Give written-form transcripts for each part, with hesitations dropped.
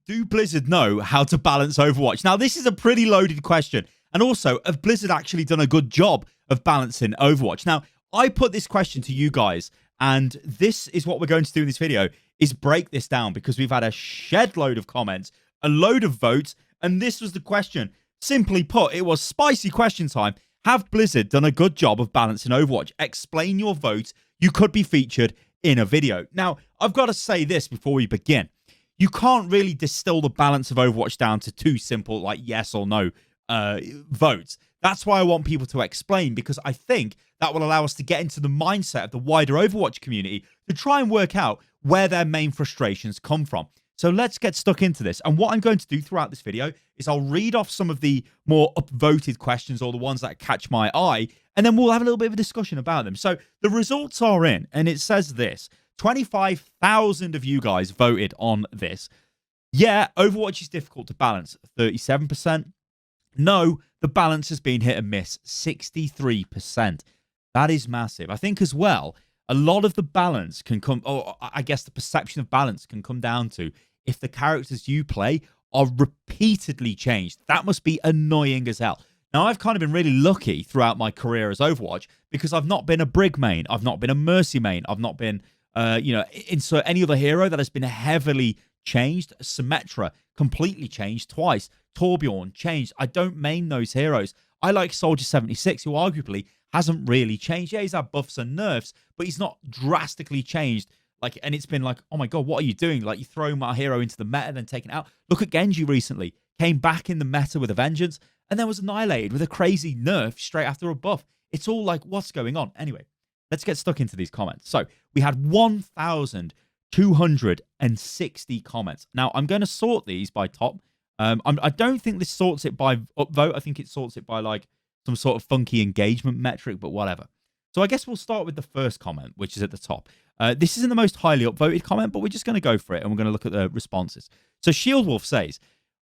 Do Blizzard know how to balance Overwatch? Now, this is a pretty loaded question. And also, have Blizzard actually done a good job of balancing Overwatch? Now, I put this question to you guys, and this is what we're going to do in this video, is break this down, because we've had a shed load of comments, a load of votes, and this was the question. Simply put, it was spicy question time. Have Blizzard done a good job of balancing Overwatch? Explain your vote. You could be featured in a video. Now, I've got to say this before we begin. You can't really distill the balance of Overwatch down to two simple, like, yes or no votes. That's why I want people to explain, because I think that will allow us to get into the mindset of the wider Overwatch community to try and work out where their main frustrations come from. So let's get stuck into this. And what I'm going to do throughout this video is I'll read off some of the more upvoted questions, or the ones that catch my eye, and then we'll have a little bit of a discussion about them. So the results are in, and it says this. 25,000 of you guys voted on this. Yeah, Overwatch is difficult to balance. 37%. No, the balance has been hit and miss. 63%. That is massive. I think as well, a lot of the balance can come, or I guess the perception of balance can come down to if the characters you play are repeatedly changed. That must be annoying as hell. Now, I've kind of been really lucky throughout my career as Overwatch, because I've not been a Brig main. I've not been a Mercy main. I've not been insert any other hero that has been heavily changed. Symmetra, completely changed twice. Torbjorn, changed. I don't main those heroes. I like Soldier 76, who arguably hasn't really changed. Yeah, he's had buffs and nerfs, but he's not drastically changed. Like, and it's been like, oh my God, what are you doing? Like, you throw my hero into the meta, then taking it out. Look at Genji recently. Came back in the meta with a vengeance, and then was annihilated with a crazy nerf straight after a buff. It's all like, what's going on? Anyway, let's get stuck into these comments. So we had 1,260 comments. Now, I'm going to sort these by top. I don't think this sorts it by upvote. I think it sorts it by like some sort of funky engagement metric, but whatever. So I guess we'll start with the first comment, which is at the top. This isn't the most highly upvoted comment, but we're just going to go for it, and we're going to look at the responses. So Shield Wolf says,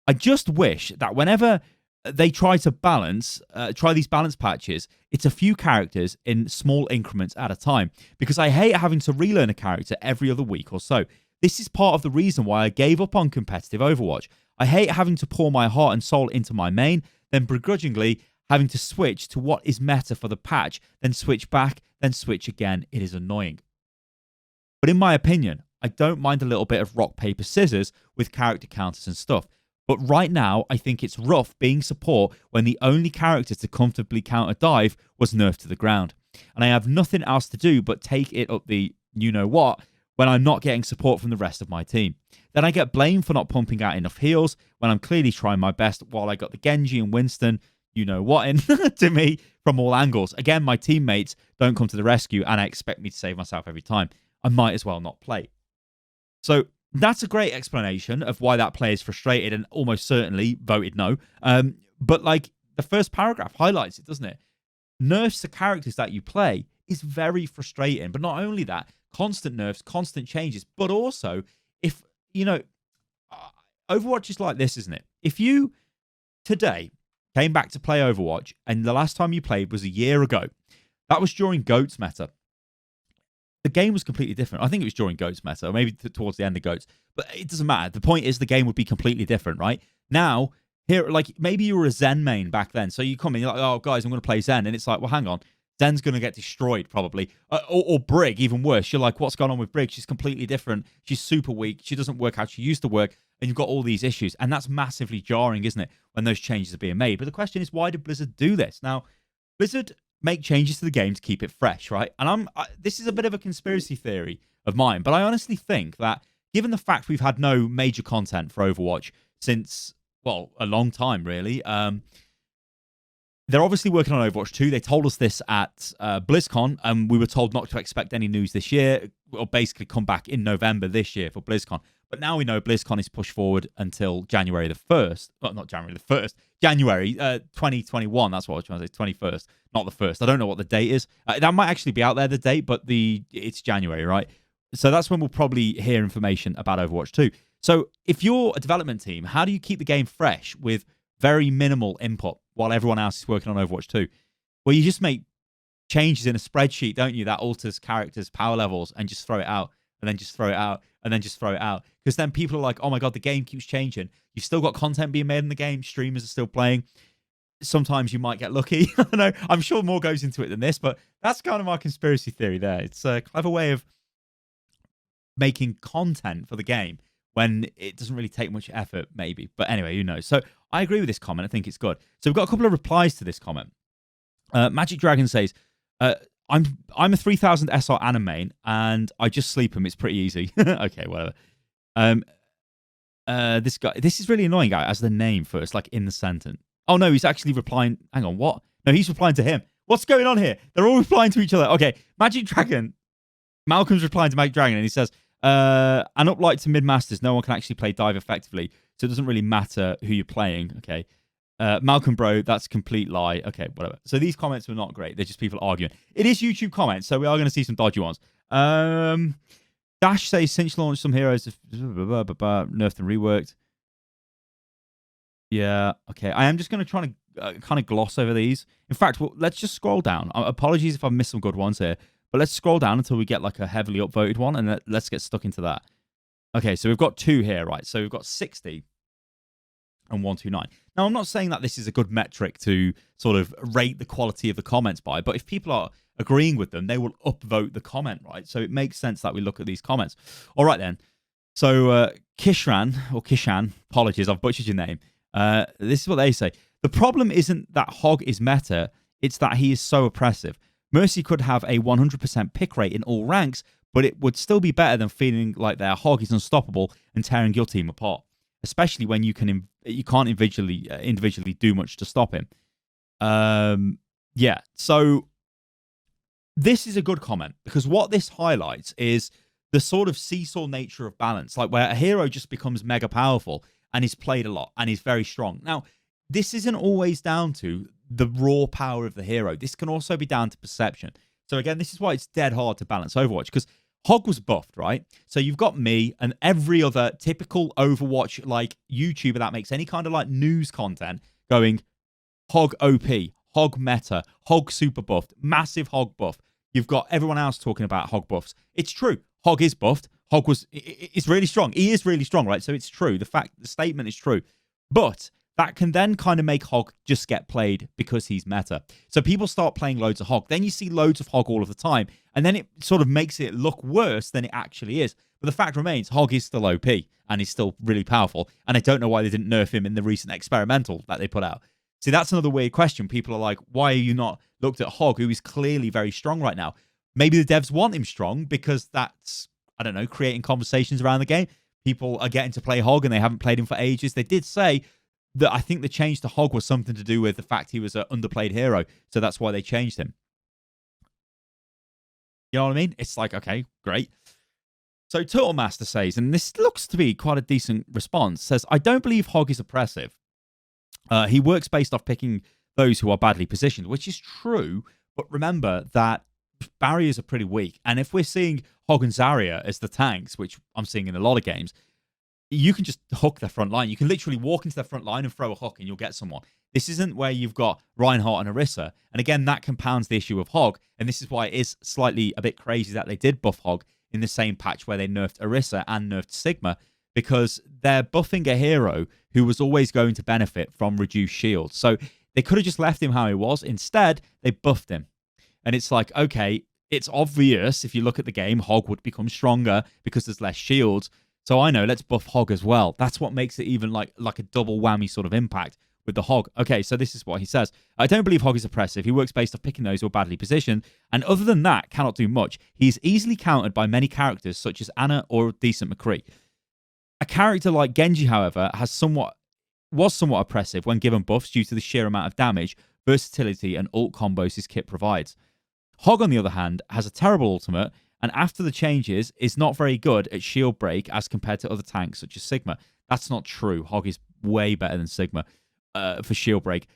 I just wish that whenever they try to balance, try these balance patches, it's a few characters in small increments at a time, because I hate having to relearn a character every other week or so. This is part of the reason why I gave up on competitive Overwatch. I hate having to pour my heart and soul into my main, then begrudgingly having to switch to what is meta for the patch, then switch back, then switch again. It is annoying. But in my opinion, I don't mind a little bit of rock, paper, scissors with character counters and stuff. But right now, I think it's rough being support when the only character to comfortably counter dive was nerfed to the ground. And I have nothing else to do but take it up the you-know-what when I'm not getting support from the rest of my team. Then I get blamed for not pumping out enough heals when I'm clearly trying my best, while I got the Genji and Winston you-know-what in to me from all angles. Again, my teammates don't come to the rescue, and I expect me to save myself every time. I might as well not play. So that's a great explanation of why that player is frustrated and almost certainly voted no. But like, the first paragraph highlights it, doesn't it? Nerfs to characters that you play is very frustrating. But not only that, constant nerfs, constant changes, but also if, Overwatch is like this, isn't it? If you today came back to play Overwatch and the last time you played was a year ago, that was during GOATS meta. The game was completely different. I think it was during GOATS meta, or maybe towards the end of GOATS, but it doesn't matter. The point is the game would be completely different, right? Now, here, like, maybe you were a Zen main back then, so you come in, you're like, oh, guys, I'm going to play Zen, and it's like, well, hang on, Zen's going to get destroyed, probably. Or Brig, even worse. You're like, what's going on with Brig? She's completely different. She's super weak. She doesn't work how she used to work, and you've got all these issues, and that's massively jarring, isn't it, when those changes are being made? But the question is, why did Blizzard do this? Now, Blizzard make changes to the game to keep it fresh, right? And this is a bit of a conspiracy theory of mine, but I honestly think that given the fact we've had no major content for Overwatch since, well, a long time, really, they're obviously working on Overwatch 2. They told us this at BlizzCon, and we were told not to expect any news this year, or basically come back in November this year for BlizzCon. But now we know BlizzCon is pushed forward until January the 1st. Well, not January the 1st. January 2021. That's what I was trying to say. 21st, not the 1st. I don't know what the date is. That might actually be out there, the date, but it's January, right? So that's when we'll probably hear information about Overwatch 2. So if you're a development team, how do you keep the game fresh with very minimal input while everyone else is working on Overwatch 2? Well, you just make changes in a spreadsheet, don't you, that alters characters' power levels and just throw it out. and then just throw it out, and then just throw it out. Because then people are like, oh my God, the game keeps changing. You've still got content being made in the game. Streamers are still playing. Sometimes you might get lucky. I don't know. I'm sure more goes into it than this, but that's kind of my conspiracy theory there. It's a clever way of making content for the game when it doesn't really take much effort, maybe. But anyway, who knows? So I agree with this comment. I think it's good. So we've got a couple of replies to this comment. Magic Dragon says, I'm a 3000 SR anime and I just sleep him. It's pretty easy. Okay, whatever. This guy, this is really annoying, guy, as the name first, like in the sentence. Oh no, he's actually replying. Hang on, what? No, he's replying to him. What's going on here? They're all replying to each other. Okay, Magic Dragon. Malcolm's replying to Magic Dragon and he says, and up light to mid-masters, no one can actually play dive effectively, so it doesn't really matter who you're playing. Okay. Malcolm, bro, that's a complete lie. Okay, whatever. So these comments were not great. They're just people arguing. It is YouTube comments, so we are going to see some dodgy ones. Dash says, since launched some heroes, nerfed and reworked. Yeah, okay. I am just going to try to kind of gloss over these. In fact, well, let's just scroll down. Apologies if I've missed some good ones here, but let's scroll down until we get like a heavily upvoted one, and let's get stuck into that. Okay, so we've got two here, right? So we've got 60 and 129. Now, I'm not saying that this is a good metric to sort of rate the quality of the comments by, but if people are agreeing with them, they will upvote the comment, right? So it makes sense that we look at these comments. All right, then. So Kishan, apologies, I've butchered your name. This is what they say. The problem isn't that Hog is meta, it's that he is so oppressive. Mercy could have a 100% pick rate in all ranks, but it would still be better than feeling like their Hog is unstoppable and tearing your team apart, especially when you can't individually do much to stop him. Yeah, so this is a good comment because what this highlights is the sort of seesaw nature of balance, like where a hero just becomes mega powerful and is played a lot and is very strong. Now, this isn't always down to the raw power of the hero. This can also be down to perception. So again, this is why it's dead hard to balance Overwatch, because Hog was buffed, right? So you've got me and every other typical Overwatch like YouTuber that makes any kind of like news content going Hog OP, Hog meta, Hog super buffed, massive Hog buff. You've got everyone else talking about Hog buffs. It's true. Hog is buffed. Hog is really strong. He is really strong, right? So it's true. The statement is true. But that can then kind of make Hog just get played because he's meta. So people start playing loads of Hog. Then you see loads of Hog all of the time. And then it sort of makes it look worse than it actually is. But the fact remains, Hog is still OP and he's still really powerful. And I don't know why they didn't nerf him in the recent experimental that they put out. See, that's another weird question. People are like, why are you not looked at Hog, who is clearly very strong right now? Maybe the devs want him strong because that's, I don't know, creating conversations around the game. People are getting to play Hog and they haven't played him for ages. They did say that I think the change to Hog was something to do with the fact he was an underplayed hero. So that's why they changed him. You know what I mean? It's like, okay, great. So Turtle Master says, and this looks to be quite a decent response, says, I don't believe Hog is oppressive. He works based off picking those who are badly positioned, which is true. But remember that barriers are pretty weak. And if we're seeing Hog and Zarya as the tanks, which I'm seeing in a lot of games, you can just hook their front line. You can literally walk into their front line and throw a hook and you'll get someone. This isn't where you've got Reinhardt and Orisa. And again, that compounds the issue of Hog. And this is why it is slightly a bit crazy that they did buff Hog in the same patch where they nerfed Orisa and nerfed Sigma, because they're buffing a hero who was always going to benefit from reduced shields. So they could have just left him how he was. Instead, they buffed him. And it's like, okay, it's obvious if you look at the game, Hog would become stronger because there's less shields. So I know, let's buff Hog as well. That's what makes it even like a double whammy sort of impact with the Hog. Okay, so this is what he says. I don't believe Hog is oppressive. He works based off picking those who are badly positioned. And other than that, cannot do much. He's easily countered by many characters such as Anna or Decent McCree. A character like Genji, however, was somewhat oppressive when given buffs due to the sheer amount of damage, versatility, and ult combos his kit provides. Hog, on the other hand, has a terrible ultimate, and after the changes, is not very good at shield break as compared to other tanks such as Sigma. That's not true. Hog is way better than Sigma for shield break.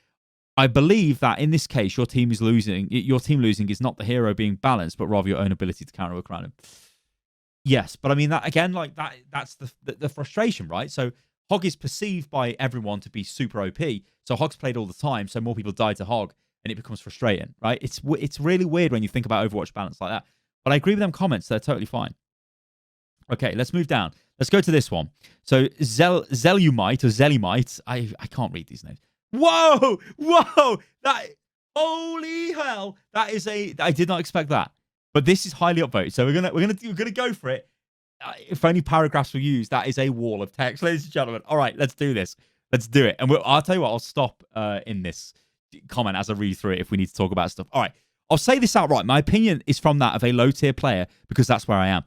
I believe that in this case, your team losing is not the hero being balanced, but rather your own ability to counter work around him. Yes, but I mean that again, like that's the frustration, right? So Hog is perceived by everyone to be super OP. So Hog's played all the time, so more people die to Hog, and it becomes frustrating, right? It's really weird when you think about Overwatch balance like that. But I agree with them comments; they're totally fine. Okay, let's move down. Let's go to this one. So Zelumite or Zelimite. I can't read these names. Whoa! Whoa! That, holy hell. That is I did not expect that. But this is highly upvoted. So we're gonna go for it. If only paragraphs were used, that is a wall of text, ladies and gentlemen. All right, let's do this. Let's do it. And I'll tell you what, I'll stop in this comment as I read through it if we need to talk about stuff. All right, I'll say this outright. My opinion is from that of a low-tier player because that's where I am.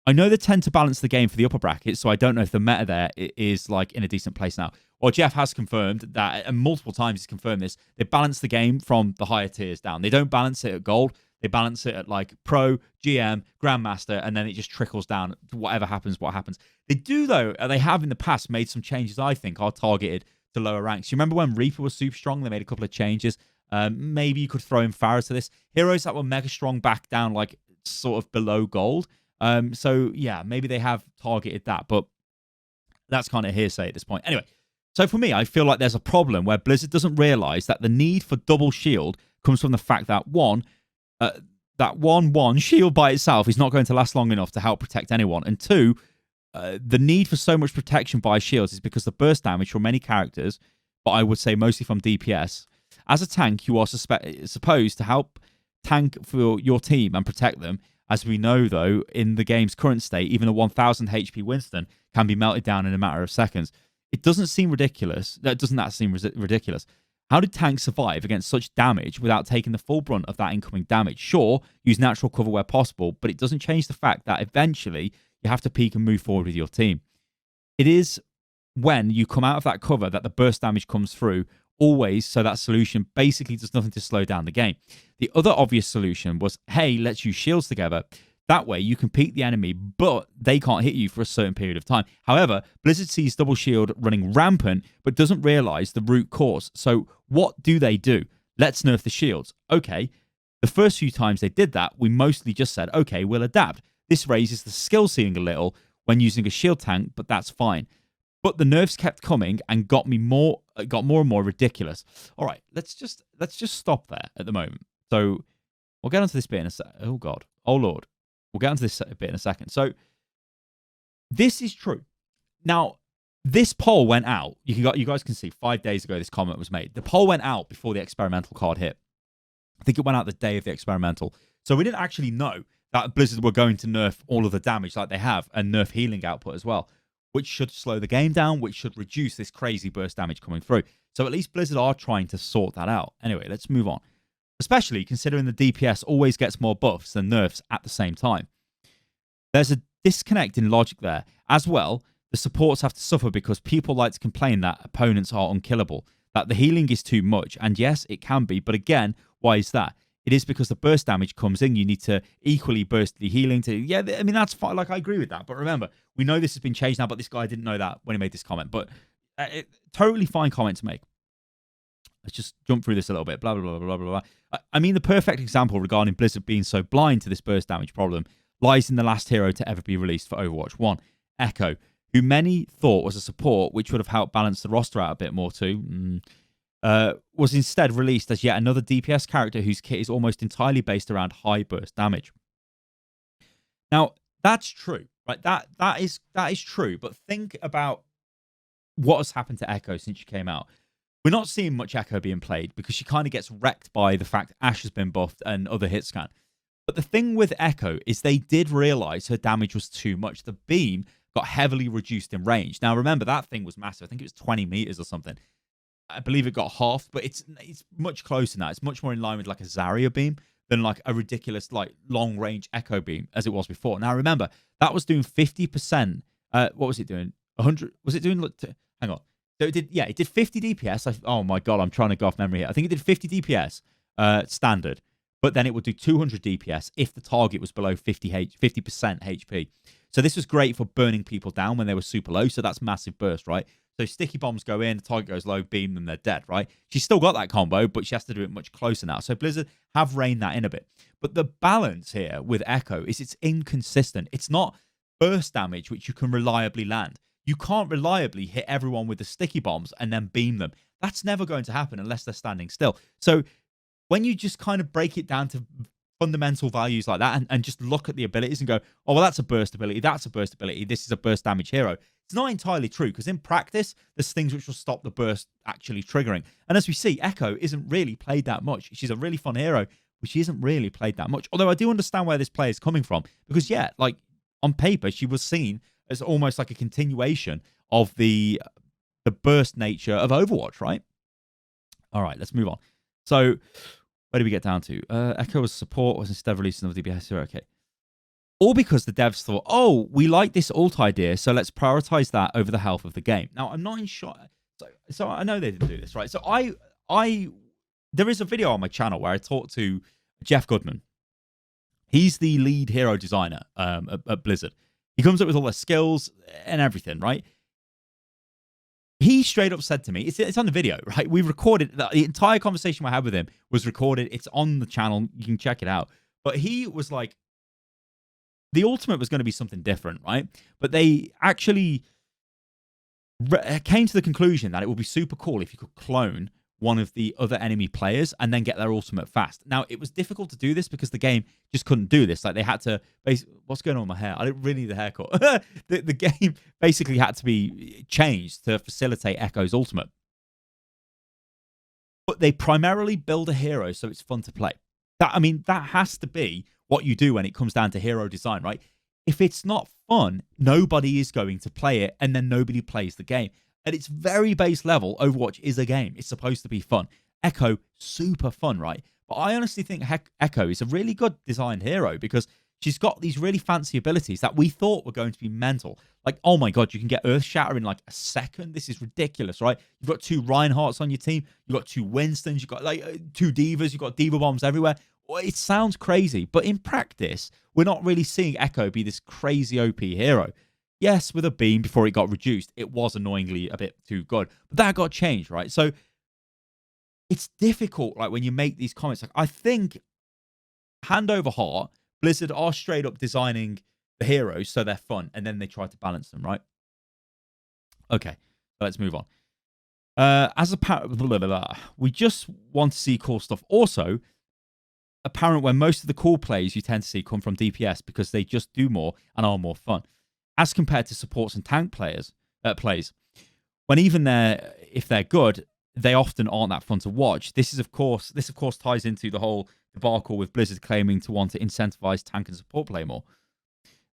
I know they tend to balance the game for the upper brackets, so I don't know if the meta there is like in a decent place now. Well, Jeff has confirmed that, and multiple times he's confirmed this, they balance the game from the higher tiers down. They don't balance it at gold. They balance it at like Pro, GM, Grandmaster, and then it just trickles down. Whatever happens, what happens. They do, though, they have in the past made some changes I think are targeted to lower ranks. You remember when Reaper was super strong? They made a couple of changes. Maybe you could throw in Pharah to this. Heroes that were mega strong back down like sort of below gold. So, yeah, maybe they have targeted that, but that's kind of hearsay at this point. Anyway, so for me, I feel like there's a problem where Blizzard doesn't realize that the need for double shield comes from the fact that that one shield by itself is not going to last long enough to help protect anyone. And two, the need for so much protection by shields is because the burst damage from many characters, but I would say mostly from DPS. As a tank, you are supposed to help tank for your team and protect them. As we know, though, in the game's current state, even a 1000 HP Winston can be melted down in a matter of seconds. It doesn't seem ridiculous. Doesn't that seem ridiculous? How did tanks survive against such damage without taking the full brunt of that incoming damage? Sure, use natural cover where possible, but it doesn't change the fact that eventually you have to peak and move forward with your team. It is when you come out of that cover that the burst damage comes through, always, so that solution basically does nothing to slow down the game. The other obvious solution was, hey, let's use shields together. That way you can peek the enemy, but they can't hit you for a certain period of time. However, Blizzard sees double shield running rampant, but doesn't realize the root cause. So what do? Let's nerf the shields. Okay, the first few times they did that, we mostly just said, okay, we'll adapt. This raises the skill ceiling a little when using a shield tank, but that's fine. But the nerfs kept coming and got more and more ridiculous. All right, let's just stop there at the moment. So we'll get onto this bit in a sec. Oh God, oh Lord, we'll get onto this bit in a second. So this is true. Now this poll went out. You guys can see 5 days ago this comment was made. The poll went out before the experimental card hit. I think it went out the day of the experimental. So we didn't actually know that Blizzard were going to nerf all of the damage like they have and nerf healing output as well, which should slow the game down, which should reduce this crazy burst damage coming through. So at least Blizzard are trying to sort that out. Anyway, let's move on. Especially considering the DPS always gets more buffs than nerfs at the same time. There's a disconnect in logic there. As well, the supports have to suffer because people like to complain that opponents are unkillable, that the healing is too much. And yes, it can be. But again, why is that? It is because the burst damage comes in. You need to equally burst the healing to... Yeah, I mean, that's fine. Like, I agree with that. But remember, we know this has been changed now, but this guy didn't know that when he made this comment. But totally fine comment to make. Let's just jump through this a little bit. Blah, blah, blah, blah, blah, blah. I mean, the perfect example regarding Blizzard being so blind to this burst damage problem lies in the last hero to ever be released for Overwatch 1, Echo, who many thought was a support, which would have helped balance the roster out a bit more too. Was instead released as yet another DPS character whose kit is almost entirely based around high burst damage. Now, that's true, right? That is true, but think about what has happened to Echo since she came out. We're not seeing much Echo being played because she kind of gets wrecked by the fact Ashe has been buffed and other hit scan. But the thing with Echo is they did realize her damage was too much. The beam got heavily reduced in range. Now, remember, that thing was massive. I think it was 20 meters or something. I believe it got halved, but it's much closer than that. It's much more in line with like a Zarya beam than like a ridiculous like long range Echo beam as it was before. Now remember, that was doing 50%. What was it doing? 100? Was it doing? Hang on. So it did 50 DPS. Oh my God, I'm trying to go off memory here. I think it did 50 DPS standard, but then it would do 200 DPS if the target was below 50% HP. So this was great for burning people down when they were super low. So that's massive burst, right? So sticky bombs go in, the target goes low, beam them, they're dead, right? She's still got that combo, but she has to do it much closer now. So Blizzard have reined that in a bit. But the balance here with Echo is it's inconsistent. It's not burst damage, which you can reliably land. You can't reliably hit everyone with the sticky bombs and then beam them. That's never going to happen unless they're standing still. So when you just kind of break it down to fundamental values like that and just look at the abilities and go, oh, well, that's a burst ability. That's a burst ability. This is a burst damage hero. It's not entirely true because in practice, there's things which will stop the burst actually triggering. And as we see, Echo isn't really played that much. She's a really fun hero, but she isn't really played that much. Although I do understand where this player is coming from because, yeah, like on paper, she was seen as almost like a continuation of the burst nature of Overwatch, right? All right, let's move on. So where do we get down to? Echo was support, was instead released another DPS hero. Okay. All because the devs thought, oh, we like this ult idea, so let's prioritize that over the health of the game. Now, I'm not in shot. So I know they didn't do this, right? So there is a video on my channel where I talked to Jeff Goodman. He's the lead hero designer at Blizzard. He comes up with all their skills and everything, right? He straight up said to me, it's on the video, right? We recorded, the entire conversation I had with him was recorded. It's on the channel. You can check it out. But he was like, the ultimate was going to be something different, right? But they actually came to the conclusion that it would be super cool if you could clone one of the other enemy players and then get their ultimate fast. Now, it was difficult to do this because the game just couldn't do this. Like, they had to what's going on with my hair? I didn't really need a haircut. the game basically had to be changed to facilitate Echo's ultimate. But they primarily build a hero so it's fun to play. That has to be what you do when it comes down to hero design, right? If it's not fun, nobody is going to play it, and then nobody plays the game. At its very base level, Overwatch is a game. It's supposed to be fun. Echo, super fun, right? But I honestly think Echo is a really good designed hero because she's got these really fancy abilities that we thought were going to be mental. Like, oh my God, you can get Earth Shatter in like a second. This is ridiculous, right? You've got 2 Reinhardts on your team. You've got 2 Winstons. You've got like 2 Divas. You've got Diva Bombs everywhere. Well, it sounds crazy, but in practice, we're not really seeing Echo be this crazy OP hero. Yes, with a beam before it got reduced, it was annoyingly a bit too good. But that got changed, right? So it's difficult, like, when you make these comments. Like, I think, hand over heart, Blizzard are straight up designing the heroes so they're fun, and then they try to balance them, right? Okay, let's move on. We just want to see cool stuff. Also, apparent when most of the cool plays you tend to see come from DPS because they just do more and are more fun, as compared to supports and tank plays. When even if they're good, they often aren't that fun to watch. This of course ties into the whole debacle with Blizzard claiming to want to incentivize tank and support play more.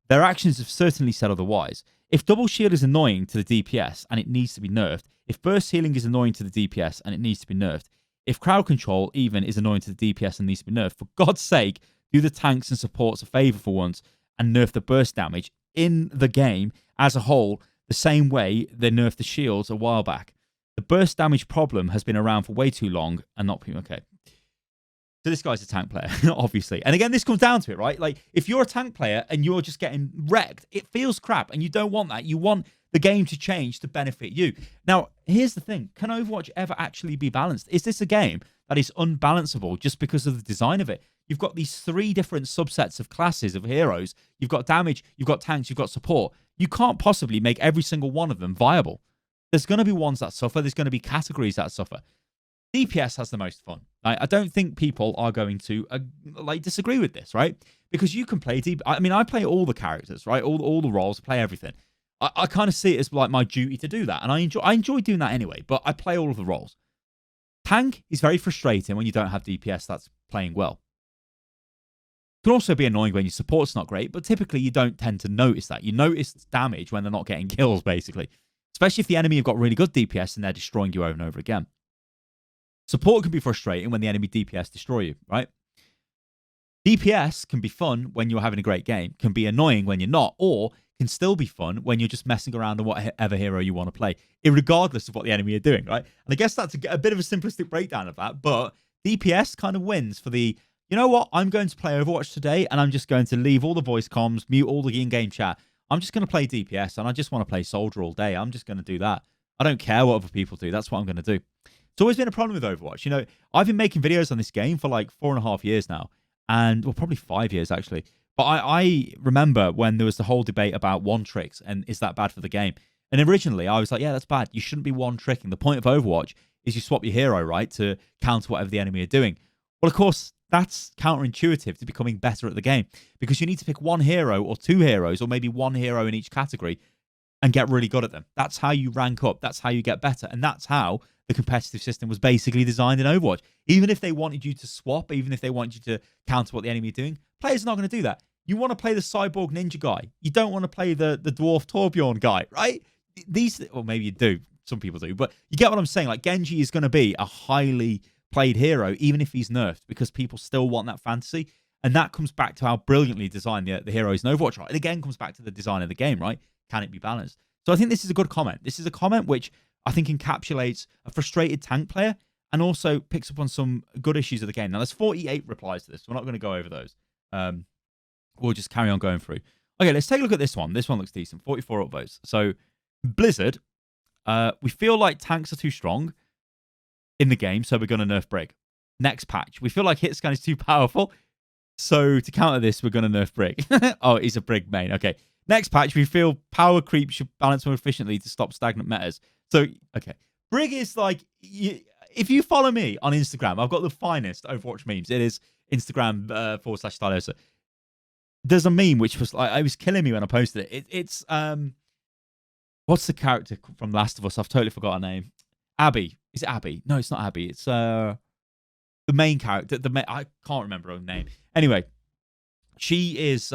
Their actions have certainly said otherwise. If double shield is annoying to the DPS and it needs to be nerfed, if burst healing is annoying to the DPS and it needs to be nerfed, if crowd control even is annoying to the DPS and needs to be nerfed, for God's sake, do the tanks and supports a favor for once and nerf the burst damage in the game as a whole the same way they nerfed the shields a while back. The burst damage problem has been around for way too long and not people. Okay. So this guy's a tank player, obviously. And again, this comes down to it, right? Like, if you're a tank player and you're just getting wrecked, it feels crap and you don't want that. You want the game to change to benefit you. Now, here's the thing. Can Overwatch ever actually be balanced? Is this a game that is unbalanceable just because of the design of it? You've got these 3 different subsets of classes of heroes. You've got damage, you've got tanks, you've got support. You can't possibly make every single one of them viable. There's going to be ones that suffer. There's going to be categories that suffer. DPS has the most fun. I don't think people are going to disagree with this, right? Because you can play I play all the characters, right? All the roles, play everything. I kind of see it as like my duty to do that, and I enjoy doing that anyway. But I play all of the roles. Tank is very frustrating when you don't have DPS that's playing well. It can also be annoying when your support's not great, but typically you don't tend to notice that. You notice damage when they're not getting kills, basically. Especially if the enemy have got really good DPS and they're destroying you over and over again. Support can be frustrating when the enemy DPS destroy you, right? DPS can be fun when you're having a great game, can be annoying when you're not, or can still be fun when you're just messing around on whatever hero you want to play, regardless of what the enemy are doing, right? And I guess that's a bit of a simplistic breakdown of that, but DPS kind of wins for the, you know what, I'm going to play Overwatch today, and I'm just going to leave all the voice comms, mute all the in-game chat. I'm just going to play DPS, and I just want to play Soldier all day. I'm just going to do that. I don't care what other people do. That's what I'm going to do. It's always been a problem with Overwatch. You know, I've been making videos on this game for like 4.5 years now, and well, probably 5 years actually. But I remember when there was the whole debate about one-tricks and is that bad for the game? And originally I was like, yeah, that's bad. You shouldn't be one-tricking. The point of Overwatch is you swap your hero, right, to counter whatever the enemy are doing. Well, of course, that's counterintuitive to becoming better at the game, because you need to pick one hero or two heroes or maybe one hero in each category and get really good at them. That's how you rank up. That's how you get better. And that's how the competitive system was basically designed in Overwatch. Even if they wanted you to swap, even if they wanted you to counter what the enemy are doing, players are not going to do that. You want to play the cyborg ninja guy. You don't want to play the dwarf Torbjorn guy, right? Well, maybe you do. Some people do. But you get what I'm saying. Like, Genji is going to be a highly played hero, even if he's nerfed, because people still want that fantasy. And that comes back to how brilliantly designed the heroes in Overwatch, right? It again comes back to the design of the game, right? Can it be balanced? So I think this is a good comment. This is a comment which I think encapsulates a frustrated tank player and also picks up on some good issues of the game. Now, there's 48 replies to this. So we're not going to go over those. We'll just carry on going through. Okay, let's take a look at this one. This one looks decent. 44 upvotes. So Blizzard, we feel like tanks are too strong in the game, so we're going to nerf Brig. Next patch, we feel like Hitscan is too powerful, so to counter this, we're going to nerf Brig. Oh, he's a Brig main. Okay. Next patch, we feel power creep should balance more efficiently to stop stagnant metas. So, okay. Brig is like, if you follow me on Instagram, I've got the finest Overwatch memes. It is Instagram /Stylosa. There's a meme which was like, it was killing me when I posted it. It's what's the character from Last of Us? I've totally forgot her name. Abby. Is it Abby? No, it's not Abby. It's the main character. I can't remember her name. Anyway, she is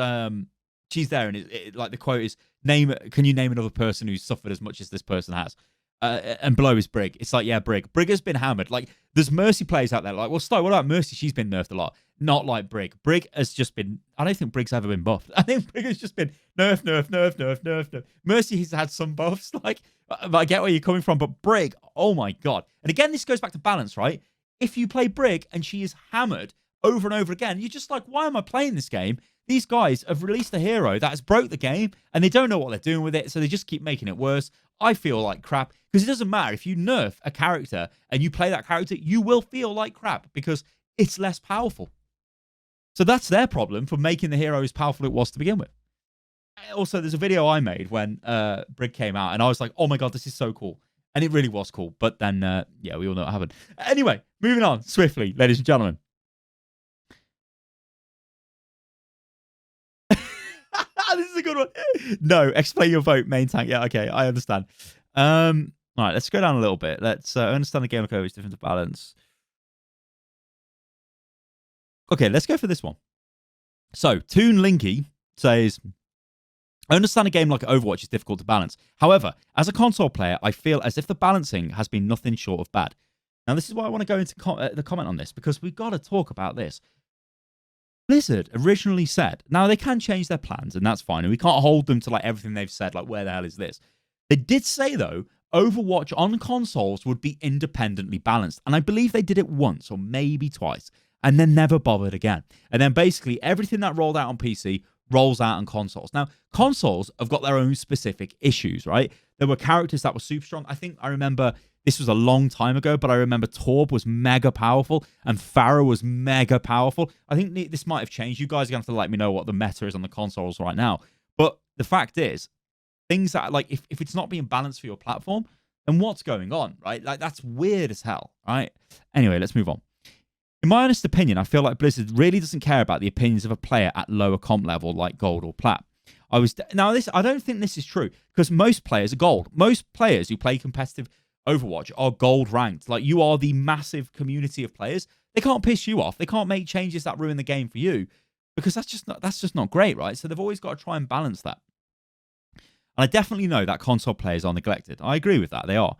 she's there, and like the quote is, can you name another person who's suffered as much as this person has? And below is Brig. It's like, yeah, Brig. Brig has been hammered. Like, there's Mercy players out there. Like, well, Sto, what about Mercy? She's been nerfed a lot. Not like Brig. Brig has just been... I don't think Brig's ever been buffed. I think Brig has just been nerf. Mercy has had some buffs. Like, I get where you're coming from, but Brig, oh my God. And again, this goes back to balance, right? If you play Brig and she is hammered over and over again, you're just like, why am I playing this game? These guys have released a hero that has broke the game, and they don't know what they're doing with it, so they just keep making it worse. I feel like crap, because it doesn't matter. If you nerf a character and you play that character, you will feel like crap because it's less powerful. So that's their problem for making the hero as powerful it was to begin with. Also, there's a video I made when Brig came out, and I was like, oh my God, this is so cool. And it really was cool. But then, yeah, we all know what happened. Anyway, moving on swiftly, ladies and gentlemen. This is a good one. No, explain your vote, main tank. Yeah, okay, I understand. All right, let's go down a little bit. Let's understand the game of is different to balance. Okay, let's go for this one. So, Toon Linky says, I understand a game like Overwatch is difficult to balance. However, as a console player, I feel as if the balancing has been nothing short of bad. Now, this is why I want to go into the comment on this, because we've got to talk about this. Blizzard originally said, now they can change their plans, and that's fine, and we can't hold them to like everything they've said, like where the hell is this? They did say, though, Overwatch on consoles would be independently balanced, and I believe they did it once or maybe twice, and then never bothered again. And then basically everything that rolled out on PC rolls out on consoles. Now, consoles have got their own specific issues, right? There were characters that were super strong. I remember... This was a long time ago, but I remember Torb was mega powerful and Pharah was mega powerful. I think this might have changed. You guys are going to have to let me know what the meta is on the consoles right now. But the fact is, things that, like, if it's not being balanced for your platform, then what's going on, right? Like, that's weird as hell, right? Anyway, let's move on. In my honest opinion, I feel like Blizzard really doesn't care about the opinions of a player at lower comp level like gold or plat. I don't think this is true, because most players are gold. Most players who play competitive Overwatch are gold ranked. Like, you are the massive community of players. They can't piss you off. They can't make changes that ruin the game for you, because that's just not great, right? So they've always got to try and balance that. And I definitely know that console players are neglected. I agree with that. They are.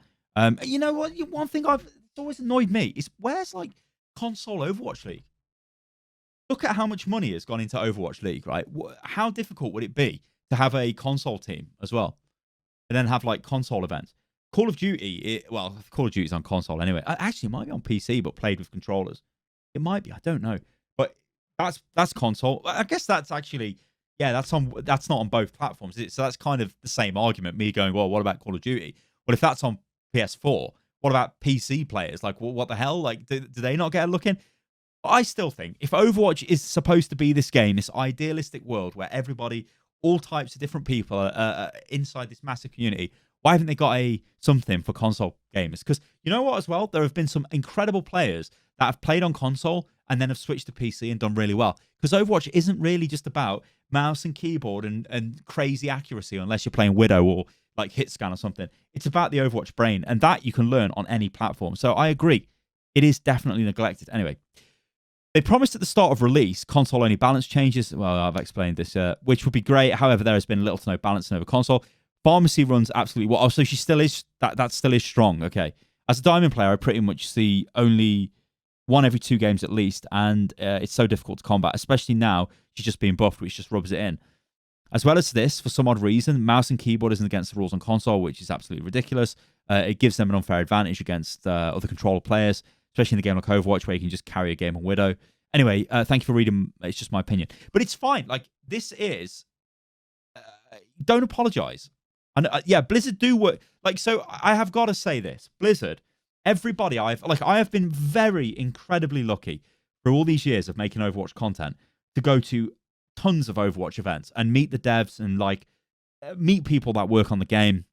You know what? One thing it's always annoyed me is, where's like console Overwatch League? Look at how much money has gone into Overwatch League, right? How difficult would it be to have a console team as well, and then have like console events? Call of Duty, Call of Duty's on console anyway. Actually, it might be on PC, but played with controllers. It might be, I don't know. But that's console. I guess that's actually, yeah, that's not on both platforms, is it? So that's kind of the same argument, me going, well, what about Call of Duty? Well, if that's on PS4, what about PC players? Like, what the hell? Like, do they not get a look in? I still think if Overwatch is supposed to be this game, this idealistic world where everybody, all types of different people are inside this massive community, why haven't they got something for console gamers? Because you know what as well? There have been some incredible players that have played on console and then have switched to PC and done really well. Because Overwatch isn't really just about mouse and keyboard and crazy accuracy, unless you're playing Widow or like hit scan or something. It's about the Overwatch brain, and that you can learn on any platform. So I agree. It is definitely neglected. Anyway, they promised at the start of release console-only balance changes. Well, I've explained this, which would be great. However, there has been little to no balancing over console. Pharmacy runs absolutely well. Oh, so she still is, that still is strong. Okay. As a Diamond player, I pretty much see only one every 2 games at least, and it's so difficult to combat, especially now she's just being buffed, which just rubs it in. As well as this, for some odd reason, mouse and keyboard isn't against the rules on console, which is absolutely ridiculous. It gives them an unfair advantage against other controller players, especially in a game like Overwatch, where you can just carry a game on Widow. Anyway, thank you for reading. It's just my opinion. But it's fine. Like, this is... don't apologize. And yeah, Blizzard do work... Like, so I have got to say this. Blizzard, everybody I have been very incredibly lucky for all these years of making Overwatch content to go to tons of Overwatch events and meet the devs and, like, meet people that work on the game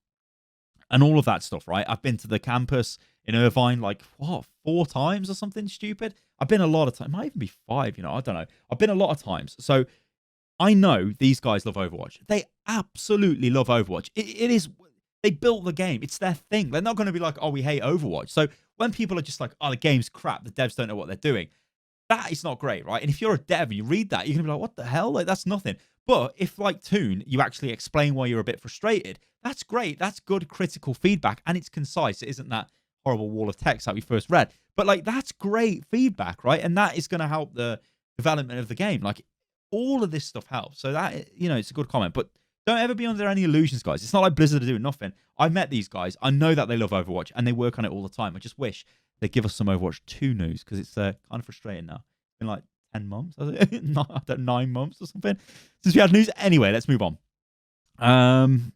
and all of that stuff, right? I've been to the campus in Irvine, like, what, 4 times or something stupid? I've been a lot of times. It might even be 5, you know, I don't know. I've been a lot of times. So I know these guys love Overwatch. They absolutely love Overwatch. It is, they built the game. It's their thing. They're not going to be like, oh, we hate Overwatch. So when people are just like, oh, the game's crap, the devs don't know what they're doing, that is not great, right? And if you're a dev and you read that, you're going to be like, what the hell? Like, that's nothing. But if, like Toon, you actually explain why you're a bit frustrated, that's great. That's good critical feedback, and it's concise. It isn't that horrible wall of text that we first read. But, like, that's great feedback, right? And that is going to help the development of the game. Like, all of this stuff helps. So that, you know, it's a good comment. But don't ever be under any illusions, guys. It's not like Blizzard are doing nothing. I've met these guys. I know that they love Overwatch, and they work on it all the time. I just wish they'd give us some Overwatch 2 news, because it's kind of frustrating now. It's been like 10 months, has it? 9 months or something since we had news. Anyway, let's move on.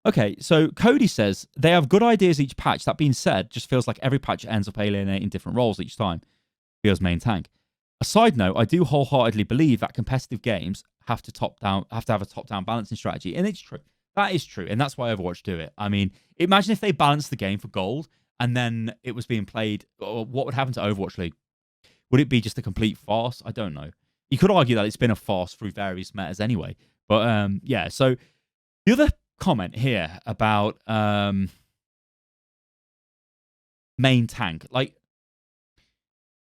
Okay, so Cody says they have good ideas each patch. That being said, just feels like every patch ends up alienating different roles each time. Feels main tank. A side note, I do wholeheartedly believe that competitive games have to have a top-down balancing strategy, and it's true. That is true, and that's why Overwatch do it. I mean, imagine if they balanced the game for gold, and then it was being played. What would happen to Overwatch League? Would it be just a complete farce? I don't know. You could argue that it's been a farce through various metas anyway. But yeah, so the other comment here about main tank. Like,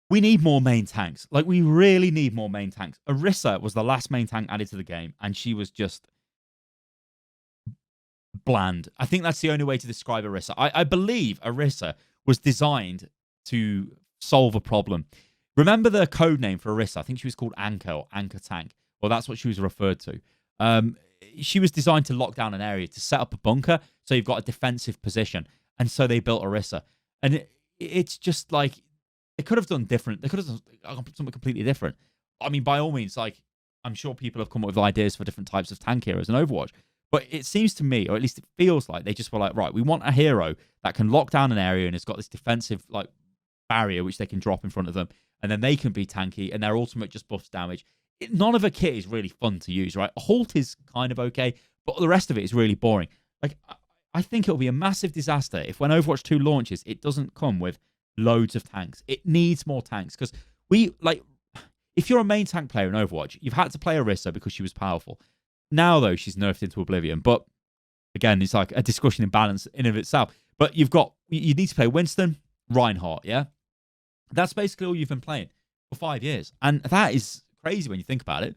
we need more main tanks. Like, we really need more main tanks. Orisa was the last main tank added to the game, and she was just bland. I think that's the only way to describe Orisa. I believe Orisa was designed to solve a problem. Remember the code name for Orisa? I think she was called Anchor or Anchor Tank. Well, that's what she was referred to. She was designed to lock down an area, to set up a bunker, so you've got a defensive position. And so they built Orisa. And it's just like, they could have done different. They could have done something completely different. I mean, by all means, like, I'm sure people have come up with ideas for different types of tank heroes in Overwatch. But it seems to me, or at least it feels like, they just were like, right, we want a hero that can lock down an area and has got this defensive, like, barrier which they can drop in front of them, and then they can be tanky, and their ultimate just buffs damage. None of a kit is really fun to use, right? Halt is kind of okay, but the rest of it is really boring. Like, I think it'll be a massive disaster if when Overwatch 2 launches, it doesn't come with loads of tanks. It needs more tanks, because if you're a main tank player in Overwatch, you've had to play Orisa because she was powerful. Now, though, she's nerfed into oblivion. But again, it's like a discussion in balance in of itself. But you need to play Winston, Reinhardt, yeah? That's basically all you've been playing for 5 years. And that is crazy when you think about it.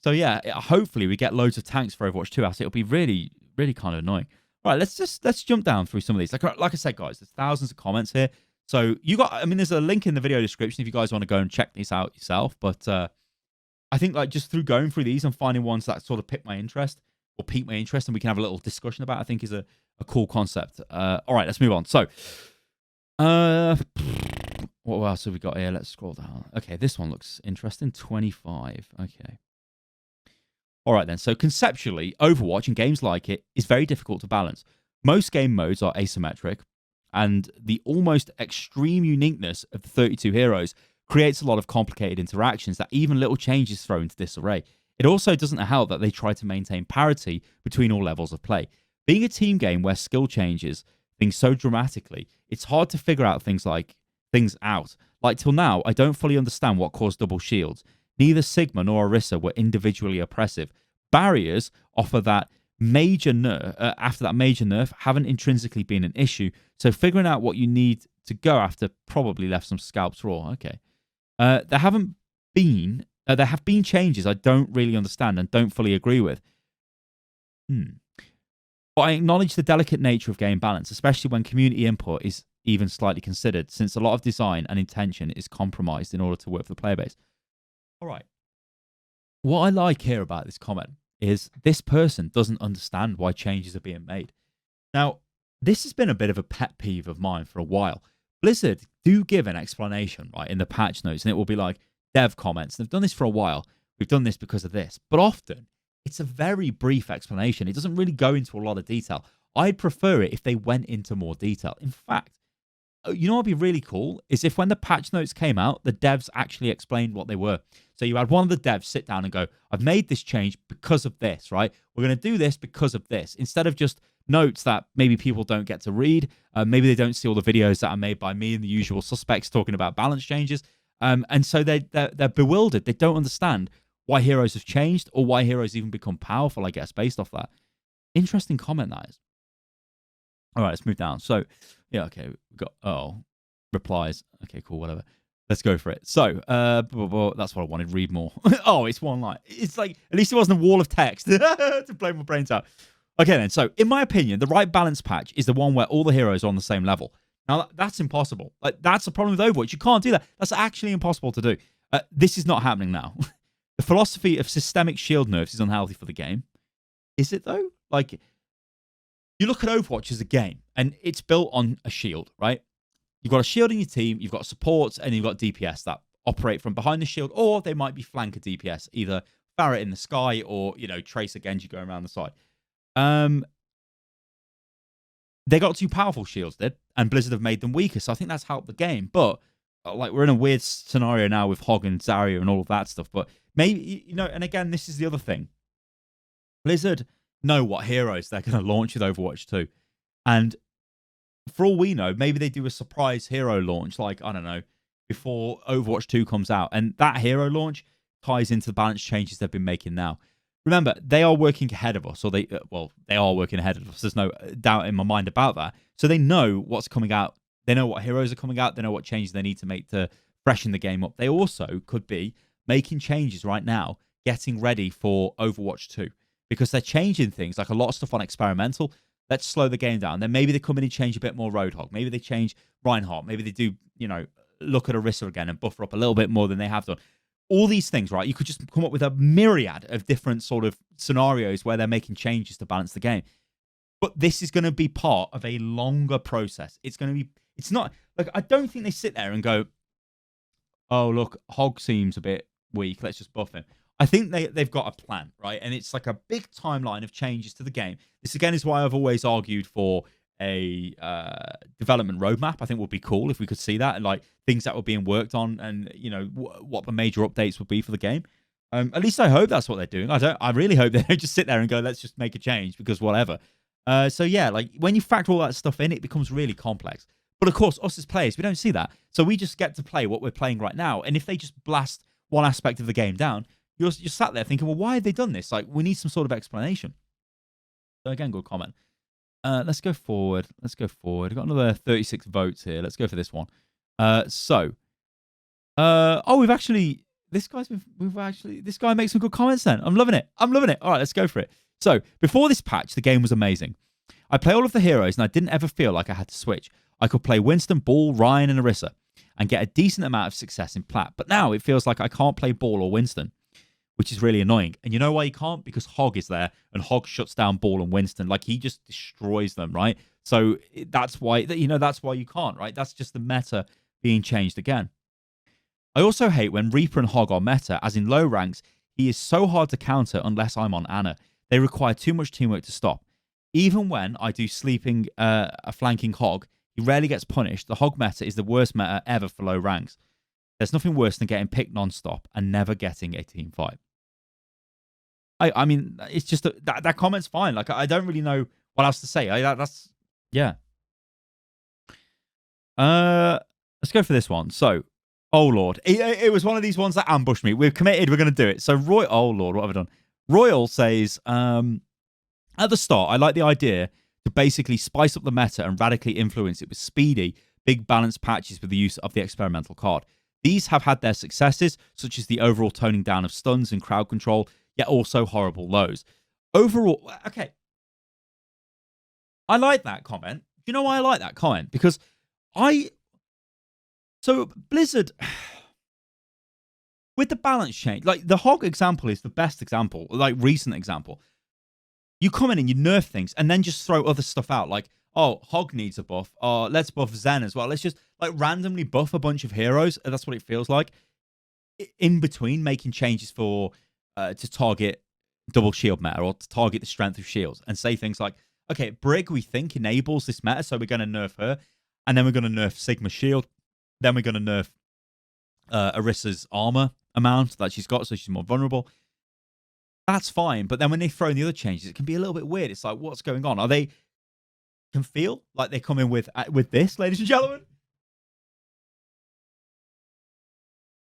So yeah, hopefully we get loads of tanks for Overwatch 2. It'll be really, really kind of annoying. All right, let's jump down through some of these. Like I said, guys, there's thousands of comments here. So there's a link in the video description if you guys want to go and check these out yourself. But I think, like, just through going through these and finding ones that sort of pique my interest, and we can have a little discussion about, I think is a cool concept. All right, let's move on. So, what else have we got here? Let's scroll down. Okay, this one looks interesting. 25. Okay. All right, then. So conceptually, Overwatch and games like it is very difficult to balance. Most game modes are asymmetric, and the almost extreme uniqueness of the 32 heroes creates a lot of complicated interactions that even little changes throw into disarray. It also doesn't help that they try to maintain parity between all levels of play. Being a team game where skill changes things so dramatically, it's hard to figure out things like things out. Like, till now, I don't fully understand what caused double shields. Neither Sigma nor Orisa were individually oppressive. Barriers offer that major nerf after that major nerf haven't intrinsically been an issue. So figuring out what you need to go after probably left some scalps raw. Okay. There have been changes I don't really understand and don't fully agree with. But I acknowledge the delicate nature of game balance, especially when community input is even slightly considered, since a lot of design and intention is compromised in order to work for the player base. All right. What I like here about this comment is this person doesn't understand why changes are being made. Now, this has been a bit of a pet peeve of mine for a while. Blizzard do give an explanation, right, in the patch notes, and it will be like dev comments. They've done this for a while. We've done this because of this. But often, it's a very brief explanation. It doesn't really go into a lot of detail. I'd prefer it if they went into more detail. In fact, you know what would be really cool is if when the patch notes came out, the devs actually explained what they were. So you had one of the devs sit down and go, I've made this change because of this, right? We're going to do this because of this. Instead of just notes that maybe people don't get to read. Maybe they don't see all the videos that are made by me and the usual suspects talking about balance changes. And so they're bewildered. They don't understand why heroes have changed or why heroes even become powerful, I guess, based off that. Interesting comment, that is. All right, let's move down. So, yeah, okay, we've got, replies. Okay, cool, whatever. Let's go for it. So, that's what I wanted. Read more. Oh, it's one line. It's like, at least it wasn't a wall of text to blow my brains out. Okay, then. So, in my opinion, the right balance patch is the one where all the heroes are on the same level. Now, that's impossible. Like, that's a problem with Overwatch. You can't do that. That's actually impossible to do. This is not happening now. The philosophy of systemic shield nerfs is unhealthy for the game. Is it, though? Like, you look at Overwatch as a game, and it's built on a shield, right? You've got a shield in your team, you've got supports, and you've got DPS that operate from behind the shield, or they might be flanker DPS, either Barret in the sky or, Tracer Genji going around the side. They got two powerful shields, did, and Blizzard have made them weaker, so I think that's helped the game. But, like, we're in a weird scenario now with Hog and Zarya and all of that stuff, but maybe, and again, this is the other thing. Blizzard know what heroes they're going to launch with Overwatch 2. And for all we know, maybe they do a surprise hero launch, like, I don't know, before Overwatch 2 comes out. And that hero launch ties into the balance changes they've been making now. Remember, they are working ahead of us, or they are working ahead of us. There's no doubt in my mind about that. So they know what's coming out. They know what heroes are coming out. They know what changes they need to make to freshen the game up. They also could be making changes right now, getting ready for Overwatch 2. Because they're changing things, like a lot of stuff on experimental. Let's slow the game down. Then maybe they come in and change a bit more Roadhog. Maybe they change Reinhardt. Maybe they do, look at Orisa again and buffer up a little bit more than they have done. All these things, right? You could just come up with a myriad of different sort of scenarios where they're making changes to balance the game. But this is going to be part of a longer process. It's not, like, I don't think they sit there and go, oh, look, Hog seems a bit weak. Let's just buff him. I think they've got a plan, right? And it's like a big timeline of changes to the game. This, again, is why I've always argued for a development roadmap. I think would be cool if we could see that, and like things that were being worked on, and what the major updates would be for the game. At least I hope that's what they're doing. I really hope they don't just sit there and go, let's just make a change because whatever. So yeah, like when you factor all that stuff in, it becomes really complex. But of course, us as players, we don't see that. So we just get to play what we're playing right now. And if they just blast one aspect of the game down, you're sat there thinking, well, why have they done this? Like, we need some sort of explanation. So again, good comment. Let's go forward. We've got another 36 votes here. Let's go for this one. This guy makes some good comments then. I'm loving it. All right, let's go for it. So before this patch, the game was amazing. I play all of the heroes and I didn't ever feel like I had to switch. I could play Winston, Ball, Ryan, and Orisa and get a decent amount of success in Plat. But now it feels like I can't play Ball or Winston, which is really annoying. And you know why you can't? Because Hog is there, and Hog shuts down Ball and Winston. Like, he just destroys them, right? So that's why, that's why you can't, right? That's just the meta being changed again. I also hate when Reaper and Hog are meta, as in low ranks, he is so hard to counter unless I'm on Ana. They require too much teamwork to stop. Even when I do sleeping a flanking Hog, he rarely gets punished. The Hog meta is the worst meta ever for low ranks. There's nothing worse than getting picked non-stop and never getting a team fight. I mean, it's just that comment's fine. Like, I don't really know what else to say. That's yeah. let's go for this one. So, oh Lord, it was one of these ones that ambushed me. We're committed. We're going to do it. So, oh Lord, what have I done? Royal says, at the start, I like the idea to basically spice up the meta and radically influence it with speedy, big balanced patches with the use of the experimental card. These have had their successes, such as the overall toning down of stuns and crowd control, yet also horrible lows. Overall, okay. I like that comment. Do you know why I like that comment? Because so Blizzard, with the balance change, like the Hog example is the best example, like recent example. You come in and you nerf things and then just throw other stuff out. Like, oh, Hog needs a buff. Oh, let's buff Zen as well. Let's just like randomly buff a bunch of heroes. That's what it feels like. In between making changes for to target double shield meta or to target the strength of shields and say things like, okay, Brig we think enables this meta, so we're going to nerf her. And then we're going to nerf Sigma shield. Then we're going to nerf Orissa's armor amount that she's got, so she's more vulnerable. That's fine. But then when they throw in the other changes, it can be a little bit weird. It's like, what's going on? Are they can feel like they come in with this, ladies and gentlemen?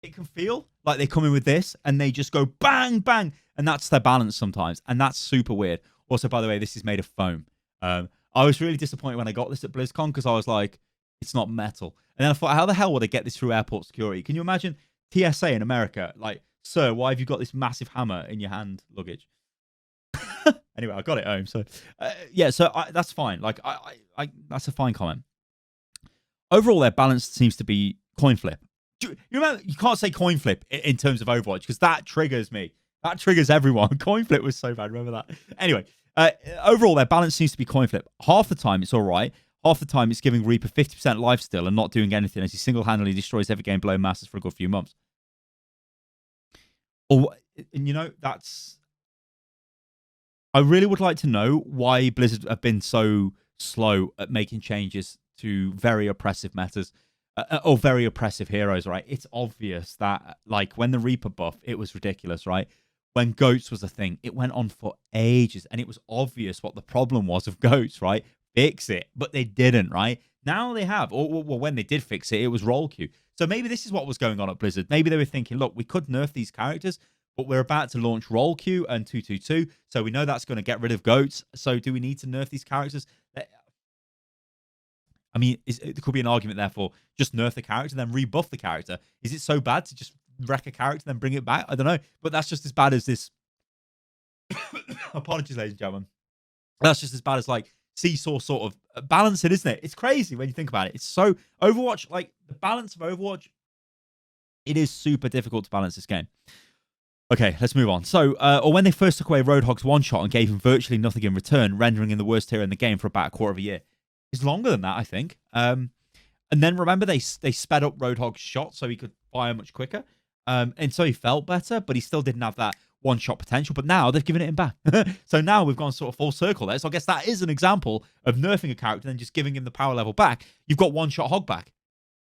It can feel like they come in with this and they just go bang, bang. And that's their balance sometimes. And that's super weird. Also, by the way, this is made of foam. I was really disappointed when I got this at BlizzCon because I was like, it's not metal. And then I thought, how the hell would I get this through airport security? Can you imagine TSA in America? Like, sir, why have you got this massive hammer in your hand luggage? Anyway, I got it home. So, yeah, so that's fine. Like, I that's a fine comment. Overall, their balance seems to be coin flip. You remember, you can't say coin flip in terms of Overwatch because that triggers me. That triggers everyone. Coin flip was so bad. Remember that? Anyway, overall, their balance seems to be coin flip. Half the time, it's all right. Half the time, it's giving Reaper 50% lifesteal and not doing anything as he single-handedly destroys every game below Masters for a good few months. Or, and you know, that's... I really would like to know why Blizzard have been so slow at making changes to very oppressive metas or very oppressive heroes, right? It's obvious that, like, when the Reaper buff, it was ridiculous, right? When Goats was a thing, it went on for ages, and it was obvious what the problem was of Goats, right? Fix it, but they didn't, right? Now they have, or well, when they did fix it, it was roll queue. So maybe this is what was going on at Blizzard. Maybe they were thinking, look, we could nerf these characters, but we're about to launch roll queue and 222, so we know that's going to get rid of Goats. So do we need to nerf these characters? I mean, there could be an argument, therefore, just nerf the character, then rebuff the character. Is it so bad to just wreck a character, then bring it back? I don't know. But that's just as bad as this. Apologies, ladies and gentlemen. That's just as bad as, like, seesaw sort of balancing, isn't it? It's crazy when you think about it. It's so... Overwatch, like, the balance of Overwatch, it is super difficult to balance this game. Okay, let's move on. So, or when they first took away Roadhog's one-shot and gave him virtually nothing in return, rendering him the worst hero in the game for about a quarter of a year. It's longer than that, I think. And then remember they sped up Roadhog's shot so he could fire much quicker. And so he felt better, but he still didn't have that one-shot potential. But now they've given it him back. So now we've gone sort of full circle there. So I guess that is an example of nerfing a character and then just giving him the power level back. You've got one-shot Hog back.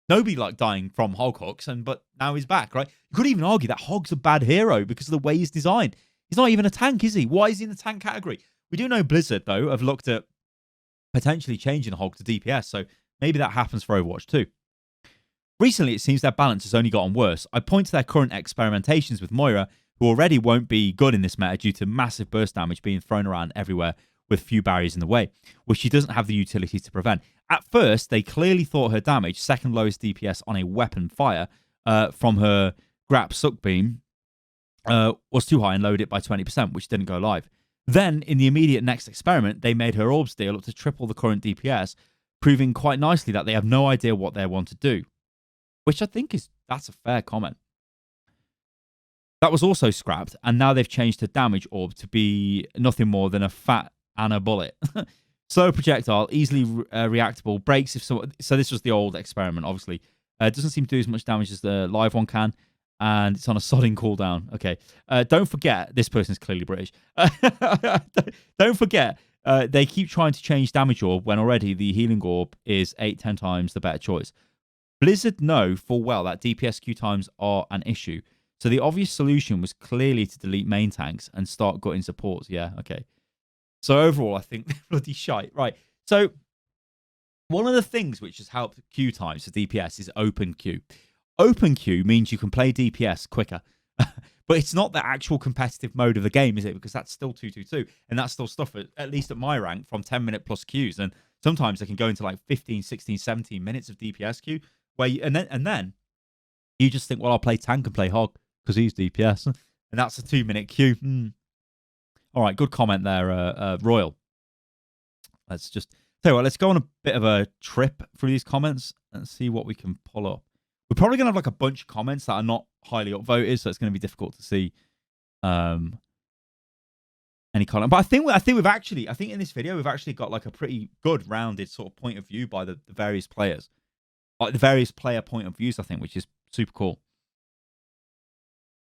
Nobody like dying from Hog hooks, but now he's back, right? You could even argue that Hog's a bad hero because of the way he's designed. He's not even a tank, is he? Why is he in the tank category? We do know Blizzard, though, have looked at potentially changing Hog to DPS, so maybe that happens for Overwatch too. Recently, it seems their balance has only gotten worse. I point to their current experimentations with Moira, who already won't be good in this meta due to massive burst damage being thrown around everywhere with few barriers in the way, which she doesn't have the utility to prevent. At first, they clearly thought her damage, second lowest DPS on a weapon fire from her Grap Suck Beam, was too high and lowered it by 20%, which didn't go live. Then, in the immediate next experiment, they made her Orb Steel up to triple the current DPS, proving quite nicely that they have no idea what they want to do. Which I think that's a fair comment. That was also scrapped, and now they've changed her damage orb to be nothing more than a fat Anna bullet. Slow projectile, easily reactable, breaks if so. So this was the old experiment, obviously. It doesn't seem to do as much damage as the live one can, and it's on a sodding cooldown. Okay. Don't forget, this person's clearly British. Don't forget, they keep trying to change damage orb when already the healing orb is 8-10 times the better choice. Blizzard know full well that DPS queue times are an issue, so the obvious solution was clearly to delete main tanks and start gutting supports. Yeah, okay. So overall, I think bloody shite. Right. So One of the things which has helped queue times for DPS is open queue. Open queue means you can play DPS quicker. But it's not the actual competitive mode of the game, is it? Because that's still 222. And that's still stuff, at least at my rank, from 10-minute plus queues. And sometimes they can go into like 15, 16, 17 minutes of DPS queue. And then you just think, well, I'll play tank and play hog because he's DPS. And that's a 2-minute queue. All right, good comment there, Royal. Let's just... Tell you what, let's go on a bit of a trip through these comments and see what we can pull up. We're probably going to have like a bunch of comments that are not highly upvoted, so it's going to be difficult to see any comment. But I think in this video we've actually got like a pretty good rounded sort of point of view by the various players, like the various player point of views. I think, which is super cool.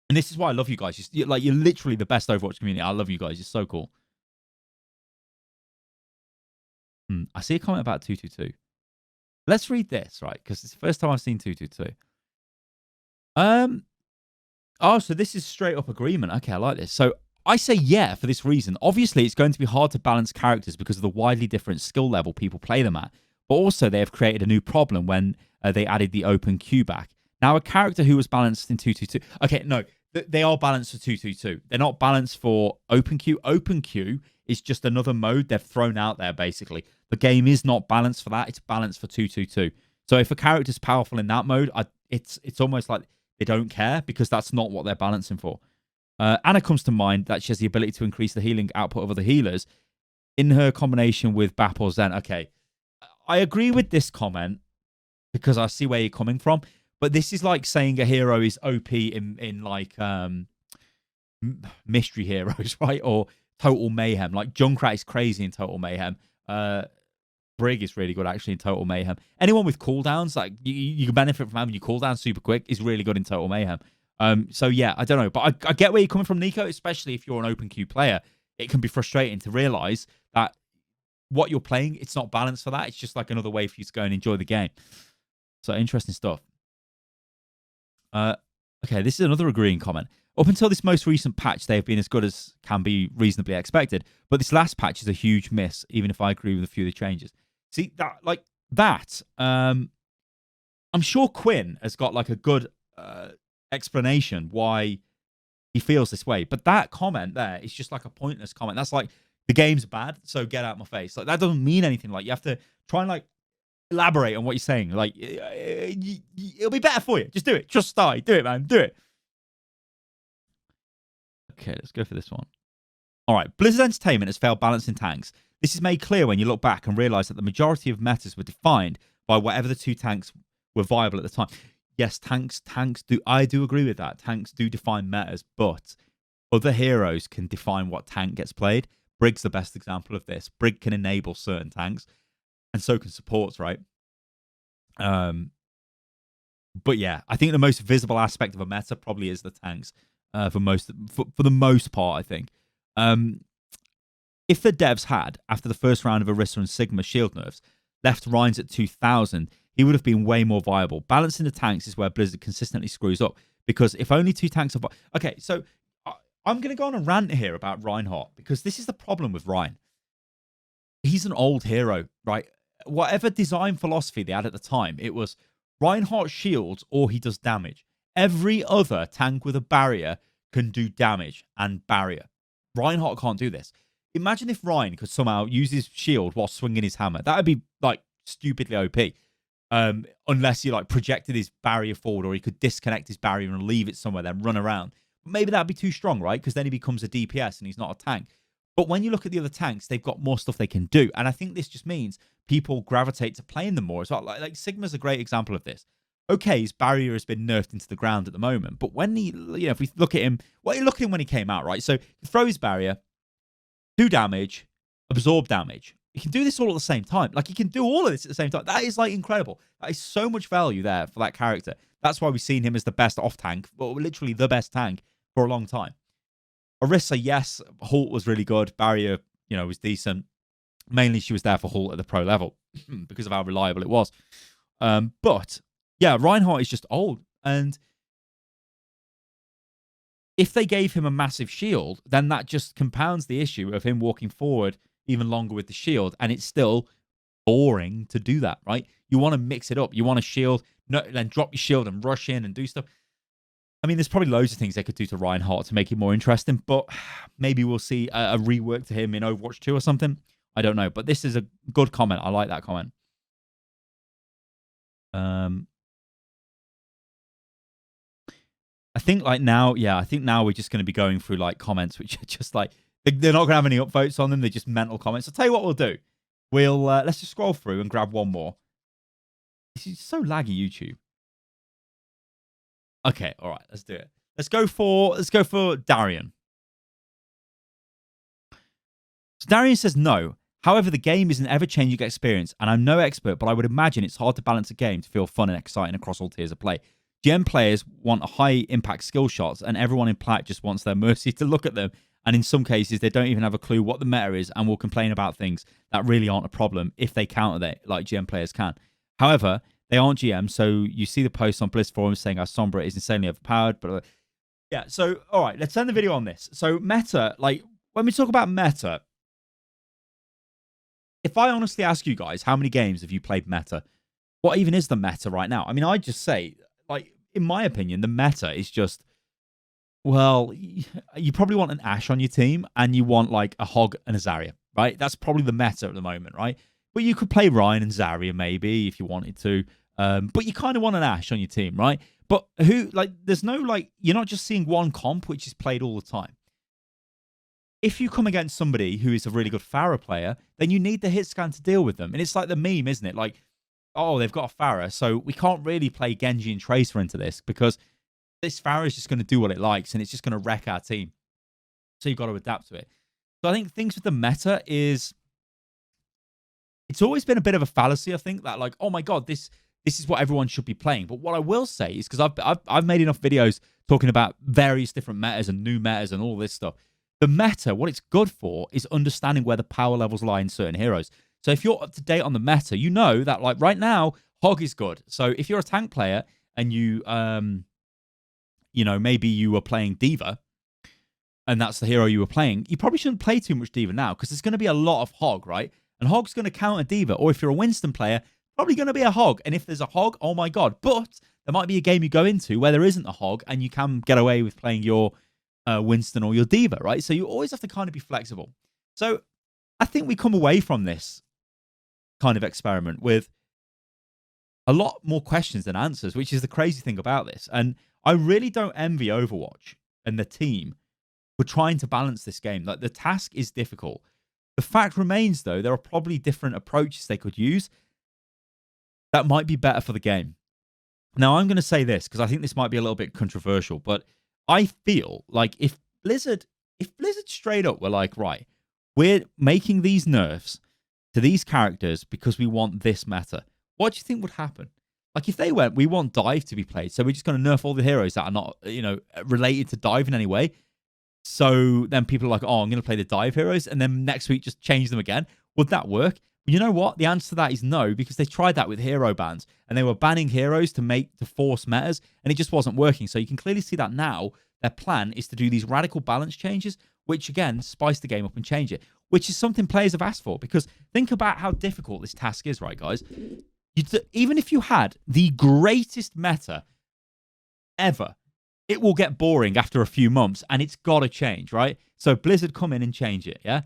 And this is why I love you guys. You're literally the best Overwatch community. I love you guys. You're so cool. I see a comment about 222. Let's read this, right? Because it's the first time I've seen 222. Oh, so this is straight up agreement. Okay, I like this. So I say yeah for this reason. Obviously, it's going to be hard to balance characters because of the widely different skill level people play them at. But also, they have created a new problem when they added the open queue back. Now, a character who was balanced in 222... Okay, no, they are balanced for 222. They're not balanced for open queue. Open queue is just another mode they've thrown out there, basically. The game is not balanced for that. It's balanced for 222. So if a character's powerful in that mode, it's almost like they don't care because that's not what they're balancing for. Anna comes to mind that she has the ability to increase the healing output of other healers in her combination with BAP or Zen. Okay, I agree with this comment because I see where you're coming from. But this is like saying a hero is OP in like mystery heroes, right? Or Total Mayhem. Like Junkrat is crazy in Total Mayhem. Brig is really good actually in Total Mayhem. Anyone with cooldowns, like you can benefit from having your cooldown super quick, is really good in Total Mayhem. So yeah, I don't know, but I get where you're coming from, Nico. Especially if you're an open queue player, it can be frustrating to realize that what you're playing, it's not balanced for that. It's just like another way for you to go and enjoy the game. So interesting stuff. Okay, this is another agreeing comment. Up until this most recent patch, they have been as good as can be reasonably expected. But this last patch is a huge miss, even if I agree with a few of the changes. See, I'm sure Quinn has got like a good explanation why he feels this way. But that comment there is just like a pointless comment. That's like, the game's bad, so get out of my face. Like, that doesn't mean anything. Like, you have to try and like elaborate on what you're saying. Like, it'll be better for you. Just do it. Just die. Do it, man. Do it. Okay, let's go for this one. All right. Blizzard Entertainment has failed balancing tanks. This is made clear when you look back and realize that the majority of metas were defined by whatever the two tanks were viable at the time. Yes, tanks do. I do agree with that. Tanks do define metas, but other heroes can define what tank gets played. Brig's the best example of this. Brig can enable certain tanks, and so can supports, right? But yeah, I think the most visible aspect of a meta probably is the tanks. For the most part, I think. If the devs had, after the first round of Orisa and Sigma shield nerfs, left Rhines at 2,000, he would have been way more viable. Balancing the tanks is where Blizzard consistently screws up, because if only two tanks are... Okay, so I'm going to go on a rant here about Reinhardt, because this is the problem with Ryan. He's an old hero, right? Whatever design philosophy they had at the time, it was Reinhardt shields or he does damage. Every other tank with a barrier can do damage and barrier. Reinhardt can't do this. Imagine if Ryan could somehow use his shield while swinging his hammer. That would be like stupidly OP. Unless he like projected his barrier forward, or he could disconnect his barrier and leave it somewhere, then run around. Maybe that'd be too strong, right? Because then he becomes a DPS and he's not a tank. But when you look at the other tanks, they've got more stuff they can do. And I think this just means people gravitate to playing them more as well. Like Sigma's a great example of this. Okay, his barrier has been nerfed into the ground at the moment. But when he, if we look at him, what you look at him when he came out, right? So you throw his barrier, do damage, absorb damage. He can do this all at the same time. Like, he can do all of this at the same time. That is, like, incredible. That is so much value there for that character. That's why we've seen him as the best off-tank, well, literally the best tank for a long time. Orisa, yes, Halt was really good. Barrier, was decent. Mainly she was there for Halt at the pro level because of how reliable it was. But, yeah, Reinhardt is just old. And if they gave him a massive shield, then that just compounds the issue of him walking forward even longer with the shield, and it's still boring to do that, right? You want to mix it up. You want to shield, no, then drop your shield and rush in and do stuff. I mean, there's probably loads of things they could do to Reinhardt to make it more interesting, but maybe we'll see a rework to him in Overwatch 2 or something. I don't know, but this is a good comment. I like that comment. I think like now, yeah, I think now we're just going to be going through like comments, which are just like, they're not going to have any upvotes on them. They're just mental comments. I'll tell you what we'll do. We'll, let's just scroll through and grab one more. This is so laggy, YouTube. Okay, all right, let's do it. Let's go for Darian. So Darian says no. However, the game is an ever-changing experience, and I'm no expert, but I would imagine it's hard to balance a game to feel fun and exciting across all tiers of play. GM players want a high-impact skill shots, and everyone in Plat just wants their mercy to look at them. And in some cases, they don't even have a clue what the meta is and will complain about things that really aren't a problem if they counter it, like GM players can. However, they aren't GM, so you see the posts on Blizz forums saying how Sombra is insanely overpowered. But yeah, so all right, let's end the video on this. So meta, like when we talk about meta, if I honestly ask you guys, how many games have you played meta? What even is the meta right now? I mean, I'd just say, like, in my opinion, the meta is just, well, you probably want an Ashe on your team and you want like a Hog and a Zarya, right? That's probably the meta at the moment, right? But you could play Ryan and Zarya maybe if you wanted to. But you kind of want an Ashe on your team, right? But who, like, there's no, like, you're not just seeing one comp which is played all the time. If you come against somebody who is a really good Pharah player, then you need the hit scan to deal with them. And it's like the meme, isn't it? Like, oh, they've got a Pharah, so we can't really play Genji and Tracer into this because this Pharah is just going to do what it likes and it's just going to wreck our team. So you've got to adapt to it. So I think things with the meta is, it's always been a bit of a fallacy, I think, that like, oh my God, this is what everyone should be playing. But what I will say is, because I've made enough videos talking about various different metas and new metas and all this stuff. The meta, what it's good for is understanding where the power levels lie in certain heroes. So if you're up to date on the meta, you know that like right now, Hog is good. So if you're a tank player and you know, maybe you were playing D.Va and that's the hero you were playing, you probably shouldn't play too much D.Va now because there's going to be a lot of Hog, right? And Hog's going to counter D.Va. Or if you're a Winston player, probably going to be a Hog. And if there's a Hog, oh my God. But there might be a game you go into where there isn't a Hog and you can get away with playing your Winston or your D.Va, right? So you always have to kind of be flexible. So I think we come away from this kind of experiment with a lot more questions than answers, which is the crazy thing about this. And I really don't envy Overwatch and the team for trying to balance this game. Like, the task is difficult. The fact remains, though, there are probably different approaches they could use that might be better for the game. Now, I'm going to say this because I think this might be a little bit controversial, but I feel like if Blizzard straight up were like, right, we're making these nerfs to these characters because we want this meta, what do you think would happen? Like, if they went, we want dive to be played, so we're just going to nerf all the heroes that are not, you know, related to dive in any way. So then people are like, oh, I'm going to play the dive heroes, and then next week just change them again. Would that work? You know what? The answer to that is no, because they tried that with hero bans, and they were banning heroes to force metas, and it just wasn't working. So you can clearly see that now their plan is to do these radical balance changes, which again spice the game up and change it, which is something players have asked for. Because think about how difficult this task is, right, guys? Even if you had the greatest meta ever, it will get boring after a few months, and it's got to change, right? So Blizzard come in and change it, yeah?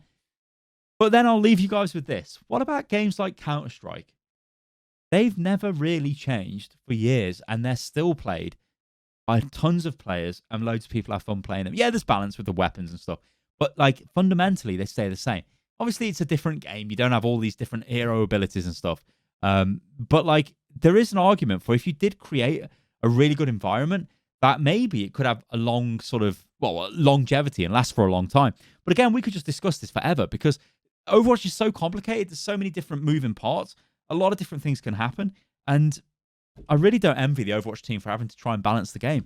But then I'll leave you guys with this. What about games like Counter-Strike? They've never really changed for years, and they're still played by tons of players, and loads of people have fun playing them. Yeah, there's balance with the weapons and stuff, but like fundamentally, they stay the same. Obviously, it's a different game. You don't have all these different hero abilities and stuff. But like, there is an argument for if you did create a really good environment, that maybe it could have a long sort of, well, longevity and last for a long time. But again, we could just discuss this forever because Overwatch is so complicated. There's so many different moving parts. A lot of different things can happen. And I really don't envy the Overwatch team for having to try and balance the game.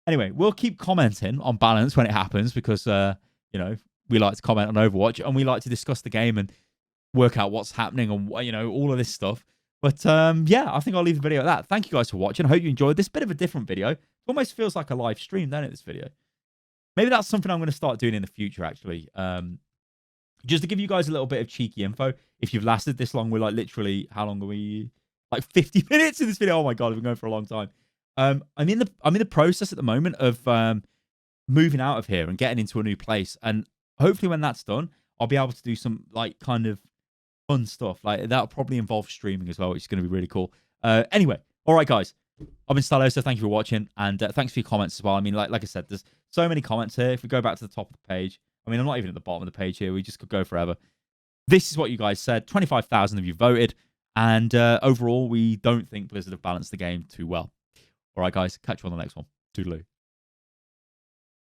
Anyway, we'll keep commenting on balance when it happens because, you know, we like to comment on Overwatch and we like to discuss the game and work out what's happening and, you know, all of this stuff. But yeah, I think I'll leave the video at that. Thank you guys for watching. I hope you enjoyed this bit of a different video. It almost feels like a live stream, doesn't it, this video? Maybe that's something I'm going to start doing in the future, actually. Just to give you guys a little bit of cheeky info, if you've lasted this long, we're like literally, how long are we? Like 50 minutes in this video. Oh my god, we've been going for a long time. I'm in the process at the moment of moving out of here and getting into a new place, and hopefully when that's done, I'll be able to do some like kind of fun stuff. Like that'll probably involve streaming as well, which is going to be really cool. Anyway, all right, guys. I've been Stylosa. Thank you for watching, and thanks for your comments as well. I mean, like I said, there's so many comments here. If we go back to the top of the page, I mean, I'm not even at the bottom of the page here. We just could go forever. This is what you guys said. 25,000 of you voted, and overall, we don't think Blizzard have balanced the game too well. All right, guys. Catch you on the next one. Toodaloo.